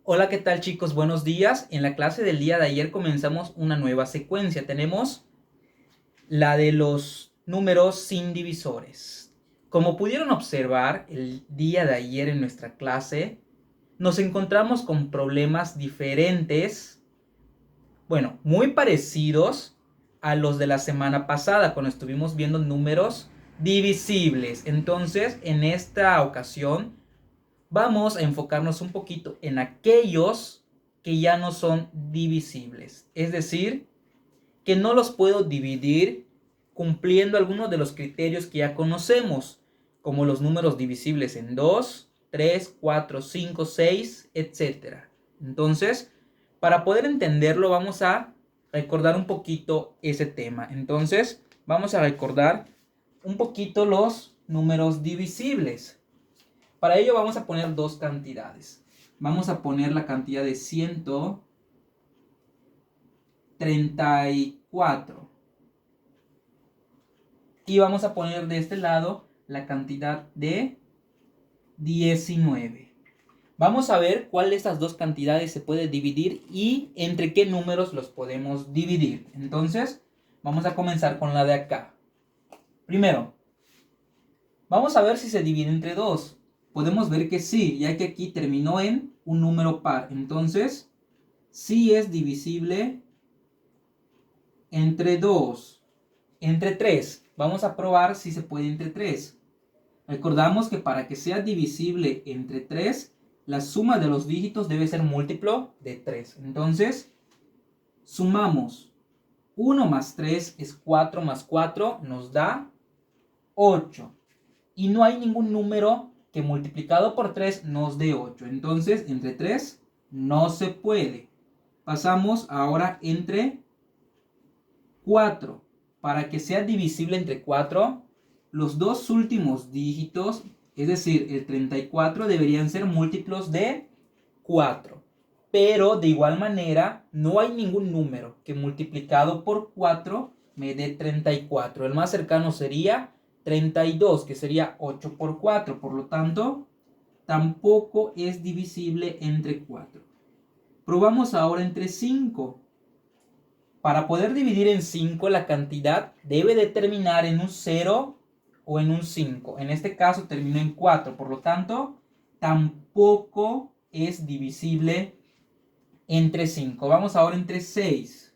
Hola, ¿qué tal chicos? Buenos días. En la clase del día de ayer comenzamos una nueva secuencia. Tenemos la de los números sin divisores. Como pudieron observar el día de ayer en nuestra clase, nos encontramos con problemas diferentes, bueno, muy parecidos a los de la semana pasada, cuando estuvimos viendo números divisibles. Entonces, en esta ocasión vamos a enfocarnos un poquito en aquellos que ya no son divisibles. Es decir, que no los puedo dividir cumpliendo algunos de los criterios que ya conocemos, como los números divisibles en 2, 3, 4, 5, 6, etc. Entonces, para poder entenderlo, vamos a recordar un poquito ese tema. Entonces, vamos a recordar un poquito los números divisibles. Para ello vamos a poner dos cantidades. Vamos a poner la cantidad de 134. Y vamos a poner de este lado la cantidad de 19. Vamos a ver cuál de estas dos cantidades se puede dividir y entre qué números los podemos dividir. Entonces, vamos a comenzar con la de acá. Primero, vamos a ver si se divide entre 2. Podemos ver que sí, ya que aquí terminó en un número par. Entonces, sí es divisible entre 2. Entre 3. Vamos a probar si se puede entre 3. Recordamos que para que sea divisible entre 3, la suma de los dígitos debe ser múltiplo de 3. Entonces, sumamos 1 más 3 es 4 más 4 nos da 8. Y no hay ningún número que multiplicado por 3 nos dé 8. Entonces, entre 3 no se puede. Pasamos ahora entre 4. Para que sea divisible entre 4, los dos últimos dígitos, es decir, el 34, deberían ser múltiplos de 4. Pero de igual manera, no hay ningún número que multiplicado por 4 me dé 34. El más cercano sería 32, que sería 8 por 4. Por lo tanto, tampoco es divisible entre 4. Probamos ahora entre 5. Para poder dividir en 5, la cantidad debe de terminar en un 0 o en un 5. En este caso terminó en 4. Por lo tanto, tampoco es divisible entre 5. Vamos ahora entre 6,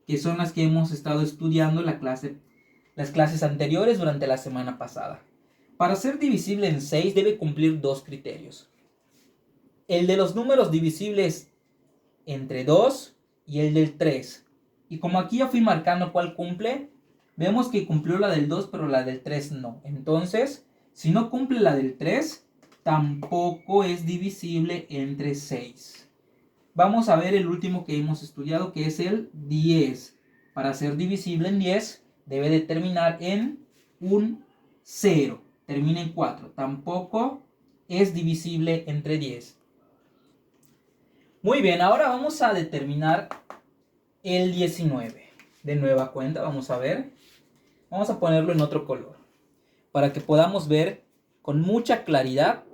que son las que hemos estado estudiando en las clases anteriores durante la semana pasada. Para ser divisible en 6 debe cumplir dos criterios. El de los números divisibles entre 2 y el del 3. Y como aquí ya fui marcando cuál cumple, vemos que cumplió la del 2, pero la del 3 no. Entonces, si no cumple la del 3, tampoco es divisible entre 6. Vamos a ver el último que hemos estudiado, que es el 10. Para ser divisible en 10, debe de terminar en un 0. Termina en 4. Tampoco es divisible entre 10. Muy bien, ahora vamos a determinar el 19. De nueva cuenta, vamos a ver. Vamos a ponerlo en otro color, para que podamos ver con mucha claridad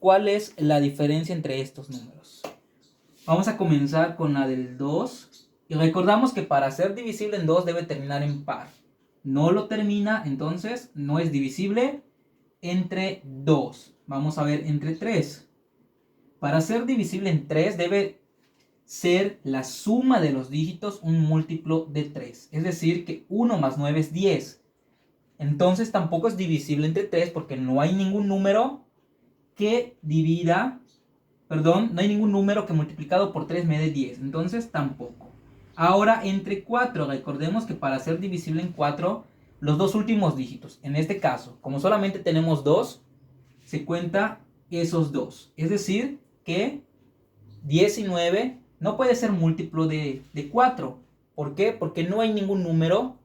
cuál es la diferencia entre estos números. Vamos a comenzar con la del 2. Y recordamos que para ser divisible en 2 debe terminar en par. No lo termina, entonces no es divisible entre 2. Vamos a ver entre 3. Para ser divisible en 3 debe ser la suma de los dígitos un múltiplo de 3. Es decir, que 1 más 9 es 10. Entonces tampoco es divisible entre 3 porque no hay ningún número que divida, no hay ningún número que multiplicado por 3 me dé 10. Entonces tampoco. Ahora entre 4, recordemos que para ser divisible en 4, los dos últimos dígitos, en este caso, como solamente tenemos 2, se cuenta esos 2. Es decir, que 19 no puede ser múltiplo de 4. ¿Por qué? Porque no hay ningún número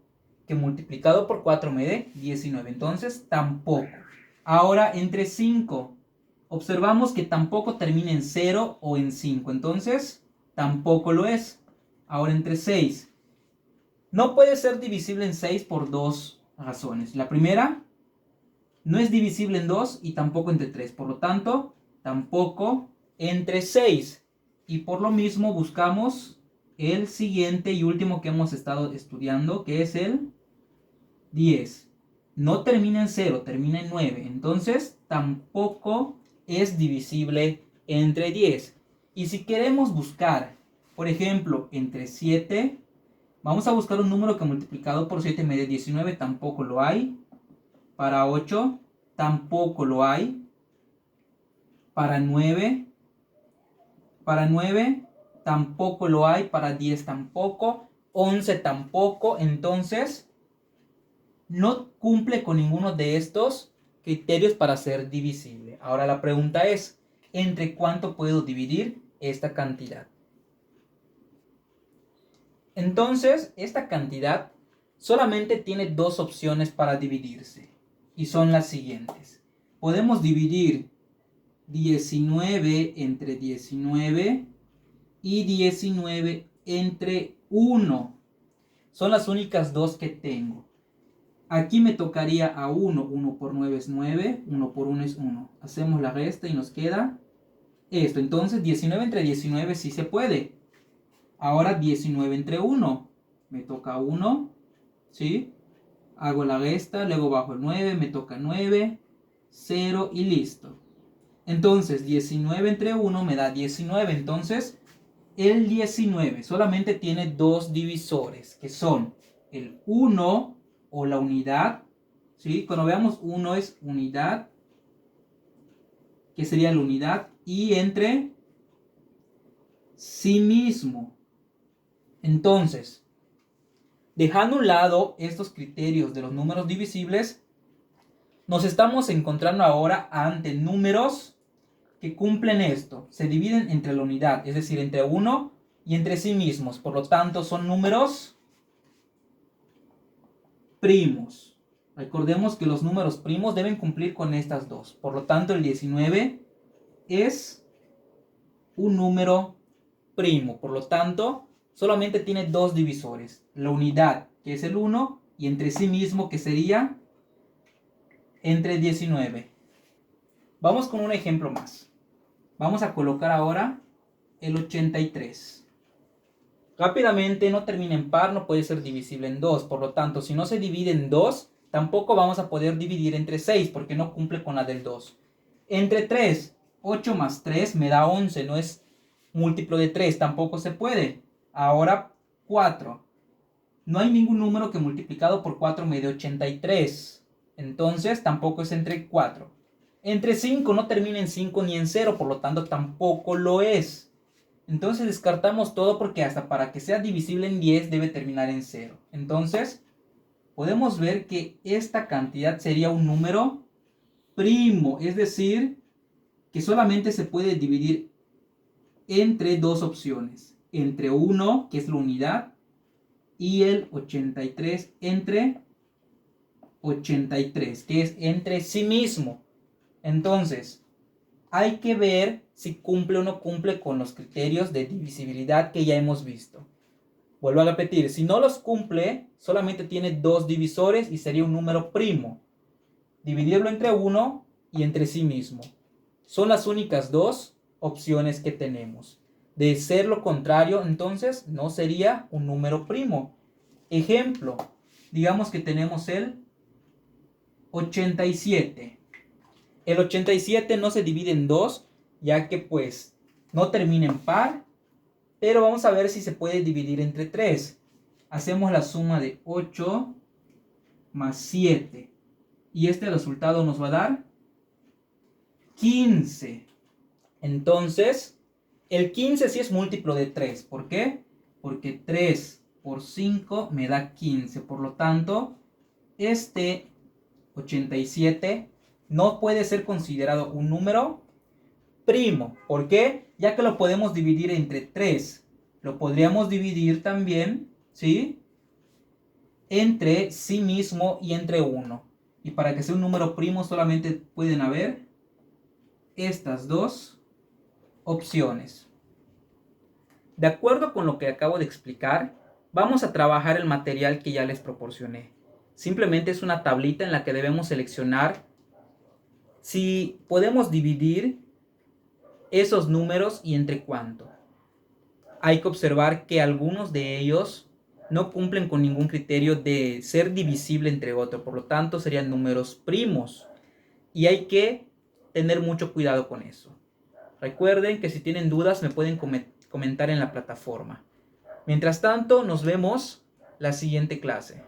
que multiplicado por 4 me dé 19. Entonces, tampoco. Ahora, entre 5. Observamos que tampoco termina en 0 o en 5. Entonces, tampoco lo es. Ahora, entre 6. No puede ser divisible en 6 por dos razones. La primera, no es divisible en 2 y tampoco entre 3. Por lo tanto, tampoco entre 6. Y por lo mismo buscamos el siguiente y último que hemos estado estudiando, que es el 10. No termina en 0, termina en 9. Entonces tampoco es divisible entre 10. Y si queremos buscar, por ejemplo, entre 7, vamos a buscar un número que multiplicado por 7 me dé 19, tampoco lo hay. Para 8, tampoco lo hay. Para 9, tampoco lo hay. Para 10 tampoco. 11 tampoco. Entonces, no cumple con ninguno de estos criterios para ser divisible. Ahora la pregunta es, ¿entre cuánto puedo dividir esta cantidad? Entonces, esta cantidad solamente tiene dos opciones para dividirse. Y son las siguientes. Podemos dividir 19 entre 19 y 19 entre 1. Son las únicas dos que tengo. Aquí me tocaría a 1. 1 por 9 es 9. 1 por 1 es 1. Hacemos la resta y nos queda esto. Entonces 19 entre 19 sí se puede. Ahora 19 entre 1. Me toca 1. ¿Sí? Hago la resta. Luego bajo el 9. Me toca 9. 0 y listo. Entonces 19 entre 1 me da 19. Entonces el 19 solamente tiene dos divisores, que son el 1 o la unidad, ¿sí? Cuando veamos 1 es unidad, que sería la unidad, y entre sí mismo. Entonces, dejando a un lado estos criterios de los números divisibles, nos estamos encontrando ahora ante números que cumplen esto. Se dividen entre la unidad, es decir, entre 1 y entre sí mismos. Por lo tanto, son números primos. Recordemos que los números primos deben cumplir con estas dos. Por lo tanto, el 19 es un número primo. Por lo tanto, solamente tiene dos divisores. La unidad, que es el 1, y entre sí mismo, que sería entre 19. Vamos con un ejemplo más. Vamos a colocar ahora el 83. Rápidamente, no termina en par, no puede ser divisible en 2. Por lo tanto, si no se divide en 2, tampoco vamos a poder dividir entre 6 porque no cumple con la del 2. Entre 3, 8 más 3 me da 11, no es múltiplo de 3, tampoco se puede. Ahora 4. No hay ningún número que multiplicado por 4 me dé 83. Entonces tampoco es entre 4. Entre 5 no termina en 5 ni en 0, por lo tanto tampoco lo es. Entonces descartamos todo porque hasta para que sea divisible en 10 debe terminar en 0. Entonces podemos ver que esta cantidad sería un número primo, es decir, que solamente se puede dividir entre dos opciones. Entre 1, que es la unidad, y el 83 entre 83, que es entre sí mismo. Entonces, hay que ver si cumple o no cumple con los criterios de divisibilidad que ya hemos visto. Vuelvo a repetir, si no los cumple, solamente tiene dos divisores y sería un número primo. Dividirlo entre 1 y entre sí mismo. Son las únicas dos opciones que tenemos. De ser lo contrario, entonces no sería un número primo. Ejemplo, digamos que tenemos el 87. El 87 no se divide en 2, ya que pues no termina en par, pero vamos a ver si se puede dividir entre 3. Hacemos la suma de 8 más 7. Y este resultado nos va a dar 15. Entonces, el 15 sí es múltiplo de 3. ¿Por qué? Porque 3 por 5 me da 15. Por lo tanto, este 87 no puede ser considerado un número primo. ¿Por qué? Ya que lo podemos dividir entre 3. Lo podríamos dividir también, ¿sí?, entre sí mismo y entre 1. Y para que sea un número primo solamente pueden haber estas dos opciones. De acuerdo con lo que acabo de explicar, vamos a trabajar el material que ya les proporcioné. Simplemente es una tablita en la que debemos seleccionar si podemos dividir esos números y entre cuánto. Hay que observar que algunos de ellos no cumplen con ningún criterio de ser divisible entre otros, por lo tanto serían números primos y hay que tener mucho cuidado con eso. Recuerden que si tienen dudas me pueden comentar en la plataforma. Mientras tanto, nos vemos la siguiente clase.